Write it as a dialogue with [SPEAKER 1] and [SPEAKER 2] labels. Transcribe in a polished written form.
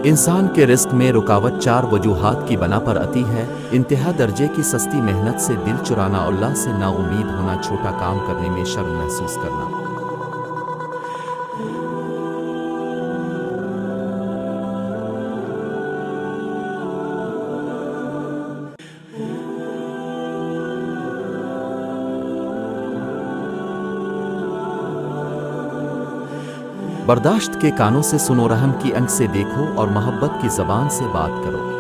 [SPEAKER 1] انسان کے رزق میں رکاوٹ چار وجوہات کی بنا پر آتی ہے: انتہا درجے کی سستی محنت سے دل چرانا، اللہ سے نا امید ہونا، چھوٹا کام کرنے میں شرم محسوس کرنا۔ برداشت کے کانوں سے سنو، رحم کی آنکھ سے دیکھو اور محبت کی زبان سے بات کرو۔